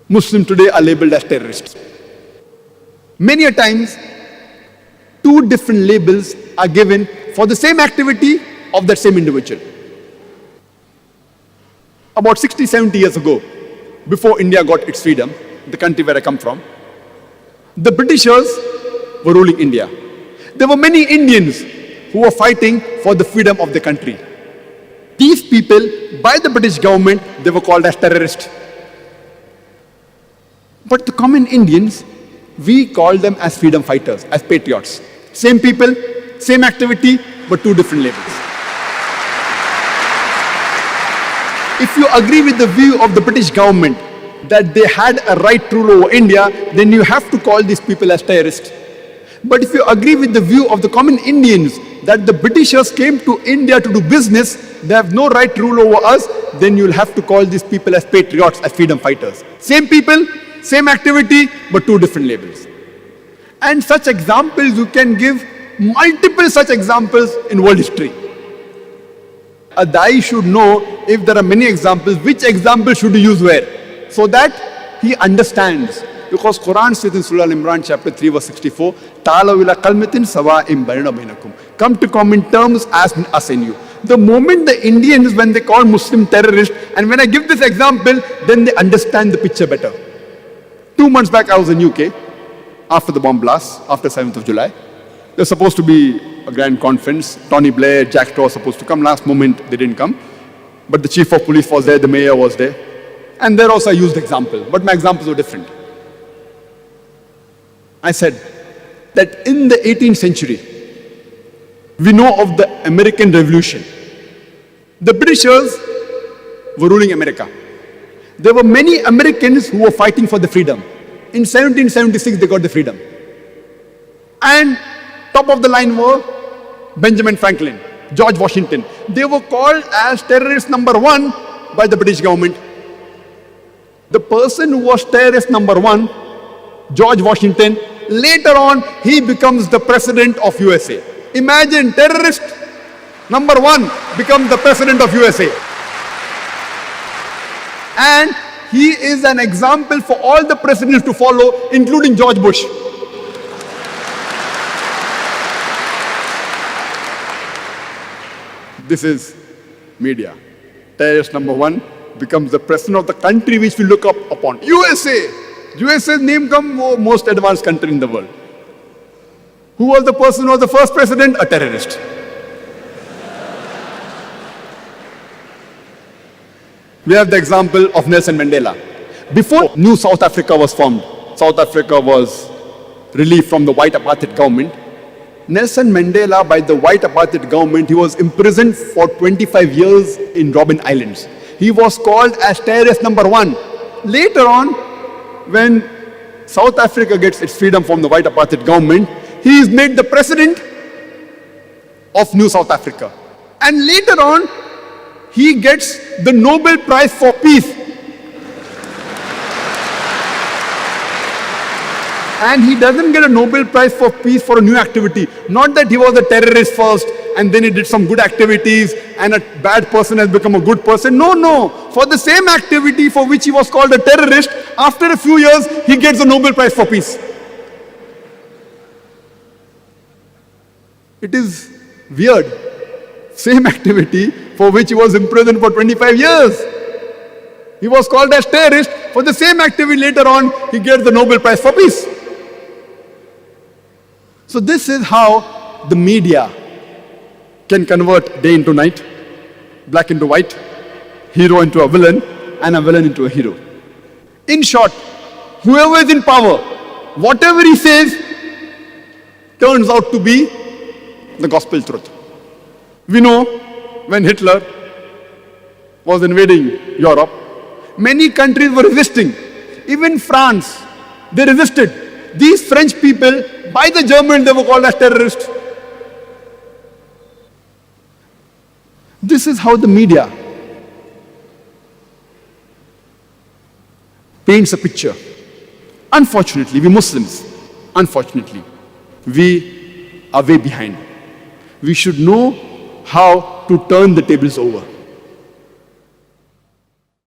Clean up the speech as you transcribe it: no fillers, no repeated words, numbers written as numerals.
Muslims today are labeled as terrorists. Many a times, two different labels are given for the same activity of that same individual. About 60, 70 years ago, before India got its freedom, the country where I come from, the Britishers were ruling India. There were many Indians who were fighting for the freedom of the country. These people, by the British government, they were called as terrorists. But the common Indians, we call them as freedom fighters, as patriots. Same people, same activity, but two different labels. If you agree with the view of the British government that they had a right to rule over India, then you have to call these people as terrorists. But if you agree with the view of the common Indians that the Britishers came to India to do business, they have no right to rule over us, then you'll have to call these people as patriots, as freedom fighters. Same people, same activity, but two different labels. And such examples, you can give multiple such examples in world history. A Dai should know, if there are many examples, which example should he use where, so that he understands. Because Quran says in Surah Al-Imran chapter 3 verse 64, "Ta'alaw ila kalmatin sawa'in bainana bainakum." Come to common terms as us and you. The moment the Indians, when they call Muslim terrorists, and when I give this example, then they understand the picture better. 2 months back I was in UK, after the bomb blast, after 7th of July. There was supposed to be a grand conference. Tony Blair, Jack Straw was supposed to come. Last moment they didn't come. But the chief of police was there, the mayor was there. And there also I used example, but my examples were different. I said that in the 18th century, we know of the American Revolution. The Britishers were ruling America. There were many Americans who were fighting for the freedom. In 1776, they got the freedom. And top of the line were Benjamin Franklin, George Washington. They were called as terrorist number 1 by the British government. The person who was terrorist number 1, George Washington, later on, he becomes the president of USA. Imagine, terrorist number 1 becomes the president of USA. And he is an example for all the presidents to follow, including George Bush. This is media. Terrorist number 1 becomes the president of the country which we look up upon. USA! USA's name comes, most advanced country in the world. Who was the person who was the first president? A terrorist. We have the example of Nelson Mandela. Before New South Africa was formed, South Africa was relieved from the white apartheid government. Nelson Mandela, by the white apartheid government, he was imprisoned for 25 years in Robben Islands. He was called as terrorist number 1. Later on, when South Africa gets its freedom from the white apartheid government, he is made the president of New South Africa. And later on, he gets the Nobel Prize for Peace. And he doesn't get a Nobel Prize for Peace for a new activity. Not that he was a terrorist first and then he did some good activities and a bad person has become a good person. No, no. For the same activity for which he was called a terrorist, after a few years, he gets the Nobel Prize for Peace. It is weird. Same activity for which he was imprisoned for 25 years. He was called as terrorist. For the same activity later on, he gets the Nobel Prize for Peace. So this is how the media can convert day into night, black into white, hero into a villain, and a villain into a hero. In short, whoever is in power, whatever he says, turns out to be the gospel truth. We know when Hitler was invading Europe, many countries were resisting. Even France, they resisted. These French people, by the Germans, they were called as terrorists. This is how the media paints a picture. Unfortunately, we Muslims, unfortunately, we are way behind. We should know how to turn the tables over.